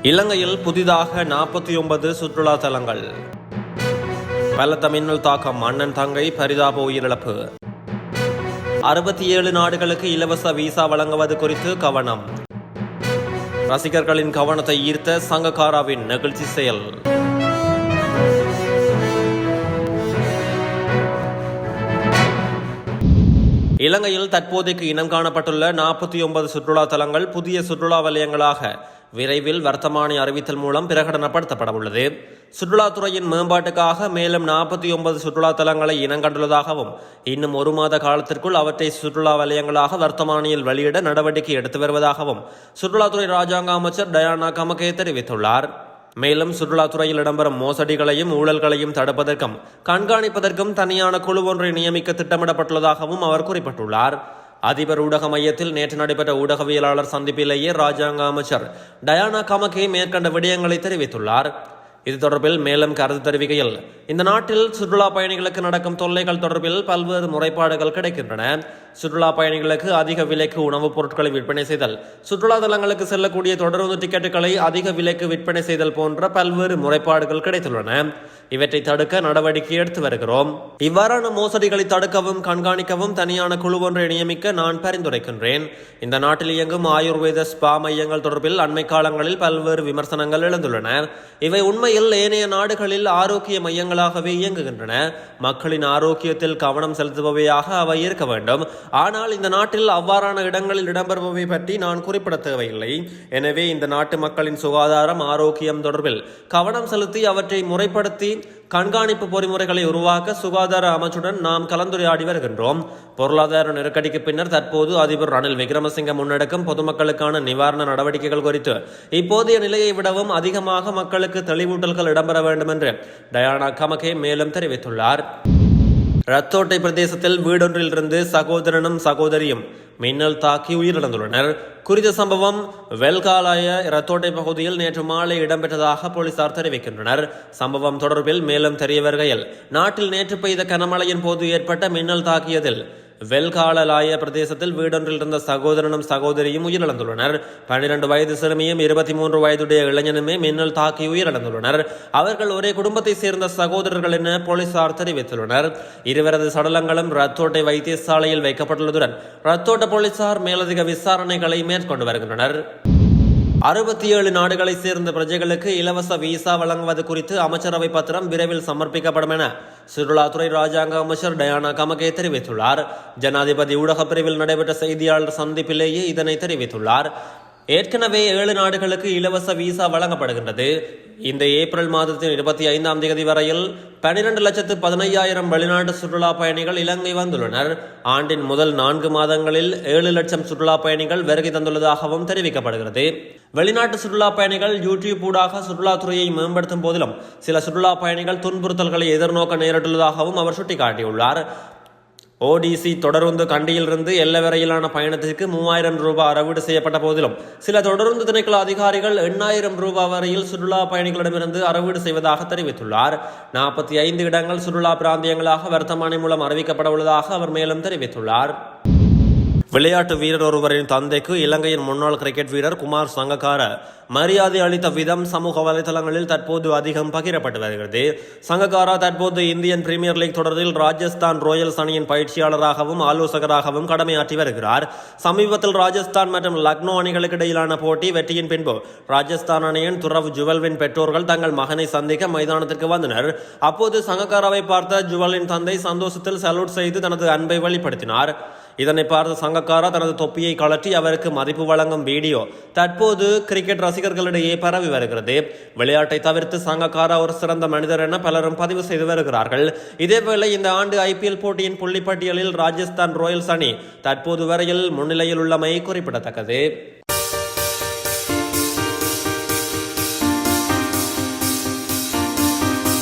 இலங்கையில் புதிதாக 49 சுற்றுலா தலங்கள். பலத்த மின்னல் தாக்கம், அண்ணன் தங்கை பரிதாப உயிரிழப்பு. 67 நாடுகளுக்கு இலவச விசா வழங்குவது குறித்து கவனம். ரசிகர்களின் கவனத்தை ஈர்த்த சங்கக்காராவின் நெகிழ்ச்சி செயல். இலங்கையில் தற்போதைக்கு இனம் காணப்பட்டுள்ள 49 சுற்றுலா தலங்கள் புதிய சுற்றுலா வலயங்களாக விரைவில் வர்த்தமானி அறிவித்தல் மூலம் பிரகடனப்படுத்தப்பட உள்ளது. சுற்றுலாத்துறையின் மேம்பாட்டுக்காக மேலும் 49 சுற்றுலா தலங்களை இனங்கண்டுள்ளதாகவும் இன்னும் 1 மாத காலத்திற்குள் அவற்றை சுற்றுலா வலயங்களாக வர்த்தமானியில் வெளியிட நடவடிக்கை எடுத்து வருவதாகவும் சுற்றுலாத்துறை ராஜாங்க அமைச்சர் டயானா கமகே தெரிவித்துள்ளார். மேலும் சுற்றுலாத்துறையில் இடம்பெறும் மோசடிகளையும் ஊழல்களையும் தடுப்பதற்கும் கண்காணிப்பதற்கும் தனியான குழு ஒன்றை நியமிக்க திட்டமிடப்பட்டுள்ளதாகவும் அவர் குறிப்பிட்டுள்ளார். அதிபர் ஊடக மையத்தில் நேற்று நடைபெற்ற ஊடகவியலாளர் சந்திப்பிலேயே ராஜாங்க அமைச்சர் டயானா கமகே மேற்கண்ட விடயங்களை தெரிவித்துள்ளார். இது தொடர்பில் மேலும் கருத்து தெரிவிக்கையில், இந்த நாட்டில் சுற்றுலா பயணிகளுக்கு நடக்கும் தொல்லைகள் தொடர்பில் பல்வேறு முறைப்பாடுகள் கிடைக்கின்றன. சுற்றுலா பயணிகளுக்கு அதிக விலைக்கு உணவுப் பொருட்களை விற்பனை செய்தல், சுற்றுலா தலங்களுக்கு செல்லக்கூடிய தொடருந்து டிக்கெட்டுகளை அதிக விலைக்கு விற்பனை செய்தல் போன்ற பல்வேறு முறைப்பாடுகள் கிடைத்துள்ளன. இவற்றை தடுக்க நடவடிக்கை எடுத்து வருகிறோம். இவ்வாறான மோசடிகளை தடுக்கவும் கண்காணிக்கவும் தனியான குழு ஒன்றை நியமிக்க நான் பரிந்துரைக்கின்றேன். இந்த நாட்டில் இயங்கும் ஆயுர்வேத ஸ்பா மையங்கள் தொடர்பில் அண்மை காலங்களில் பல்வேறு விமர்சனங்கள் எழுந்துள்ளன. இவை உண்மையில் ஏனைய நாடுகளில் ஆரோக்கிய மையங்களாகவே இயங்குகின்றன. மக்களின் ஆரோக்கியத்தில் கவனம் செலுத்துபவையாக அவை இருக்க வேண்டும். ஆனால் இந்த நாட்டில் அவ்வாறான இடங்களில் இடம்பெறுபவை பற்றி நான் குறிப்பிட தேவையில்லை. எனவே இந்த நாட்டு மக்களின் சுகாதாரம், ஆரோக்கியம் தொடர்பில் கவனம் செலுத்தி அவற்றை முறைப்படுத்தி கண்காணிப்பு பொறிமுறைகளை உருவாக்க சுகாதார அமைச்சுடன் நாம் கலந்துரையாடி வருகின்றோம். பொருளாதார நெருக்கடிக்கு பின்னர் தற்போது அதிபர் ரணில் விக்ரமசிங்க முன்னெடுக்கும் பொதுமக்களுக்கான நிவாரண நடவடிக்கைகள் குறித்து இப்போதைய நிலையை விடவும் அதிகமாக மக்களுக்கு தெளிவூட்டல்கள் இடம்பெற வேண்டும் என்று டயானா கமகே மேலும் தெரிவித்துள்ளார். ரத்தோட்டை பிரதேசத்தில் வீடொன்றிலிருந்து சகோதரனும் சகோதரியும் மின்னல் தாக்கி உயிரிழந்துள்ளனர். குறித்த சம்பவம் வெல்காலாய ரத்தோட்டை பகுதியில் நேற்று மாலை இடம்பெற்றதாக போலீசார் தெரிவிக்கின்றனர். சம்பவம் தொடர்பில் மேலும் தெரிய வருகையில், நாட்டில் நேற்று பெய்த கனமழையின் போது ஏற்பட்ட மின்னல் தாக்கியதில் வெல்காலாய பிரதேசத்தில் வீடொன்றில் இருந்த சகோதரனும் சகோதரியும் உயிரிழந்துள்ளனர். 12 வயது சிறுமியும் 23 வயதுடைய இளைஞனுமே மின்னல் தாக்கி உயிரிழந்துள்ளனர். அவர்கள் ஒரே குடும்பத்தை சேர்ந்த சகோதரர்கள் என போலீசார் தெரிவித்துள்ளனர். இருவரது சடலங்களும் ரத்தோட்டை வைத்தியசாலையில் வைக்கப்பட்டுள்ளதுடன் ரத்தோட்ட போலீசார் மேலதிக விசாரணைகளை மேற்கொண்டு வருகின்றனர். 67 நாடுகளை சேர்ந்த பிரஜைகளுக்கு இலவச விசா வழங்குவது குறித்து அமைச்சரவை பத்திரம் விரைவில் சமர்ப்பிக்கப்படும் என சுற்றுலாத்துறை ராஜாங்க அமைச்சர் டயானா கமகே தெரிவித்துள்ளார். ஜனாதிபதி ஊடக பிரிவில் நடைபெற்ற செய்தியாளர் சந்திப்பிலேயே இதனை தெரிவித்துள்ளார். ஏற்கனவே 7 நாடுகளுக்கு இலவச விசா வழங்கப்படுகின்றது. இந்த ஏப்ரல் மாதத்தின் 25ஆம் தேதி வரையில் 12,15,000 வெளிநாட்டு சுற்றுலா பயணிகள் இலங்கை வந்துள்ளனர். ஆண்டின் முதல் 4 மாதங்களில் 7 லட்சம் சுற்றுலா பயணிகள் வருகை தந்துள்ளதாகவும் தெரிவிக்கப்படுகிறது. வெளிநாட்டு சுற்றுலா பயணிகள் யூடியூப் ஊடாக சுற்றுலாத்துறையை மேம்படுத்தும் போதிலும் சில சுற்றுலா பயணிகள் துன்புறுத்தல்களை எதிர்நோக்க நேரிட்டுள்ளதாகவும் அவர் சுட்டிக்காட்டியுள்ளார். ஓடிசி தொடருந்து கண்டியிலிருந்து எல்லை வரையிலான பயணத்திற்கு 3000 ரூபாய் அறவீடு செய்யப்பட்ட போதிலும் சில தொடருந்து திணைக்கள அதிகாரிகள் 8000 ரூபாய் வரையில் சுற்றுலா பயணிகளிடமிருந்து அறவீடு செய்வதாக தெரிவித்துள்ளார். 45 இடங்கள் சுற்றுலா பிராந்தியங்களாக வர்த்தமானி மூலம் அறிவிக்கப்பட உள்ளதாக அவர் மேலும் தெரிவித்துள்ளார். விளையாட்டு வீரர் ஒருவரின் தந்தைக்கு இலங்கையின் முன்னாள் கிரிக்கெட் வீரர் குமார் சங்கக்கார மரியாதை அளித்த விதம் சமூக வலைதளங்களில் தற்போது அதிகம் பகிரப்பட்டு வருகிறது. சங்கக்காரா தற்போது இந்தியன் பிரீமியர் லீக் தொடரில் ராஜஸ்தான் ராயல்ஸ் அணியின் பயிற்சியாளராகவும் ஆலோசகராகவும் கடமையாற்றி வருகிறார். சமீபத்தில் ராஜஸ்தான் மற்றும் லக்னோ அணிகளுக்கு இடையிலான போட்டி வெற்றியின் பின்பு ராஜஸ்தான் அணியின் துறவு ஜுவல்வின் பெற்றோர்கள் தங்கள் மகனை சந்திக்க மைதானத்திற்கு வந்தனர். அப்போது சங்கக்காராவை பார்த்த ஜுவலின் தந்தை சந்தோஷத்தில் சல்யூட் செய்து தனது அன்பை வெளிப்படுத்தினார். இதனை பார்த்த சங்கக்காரா தனது தொப்பியை கழற்றி அவருக்கு மதிப்பு வழங்கும் வீடியோ தற்போது கிரிக்கெட் ரசிகர்களிடையே பரவி வருகிறது. விளையாட்டை தவிர்த்து சங்கக்காரா ஒரு சிறந்த மனிதர் என பலரும் பதிவு செய்து வருகிறார்கள். இதேவேளை இந்த ஆண்டு IPL போட்டியின் புள்ளிப்பட்டியலில் ராஜஸ்தான் ராயல்ஸ் அணி தற்போது வரையில் முன்னிலையில் உள்ளமை குறிப்பிடத்தக்கது.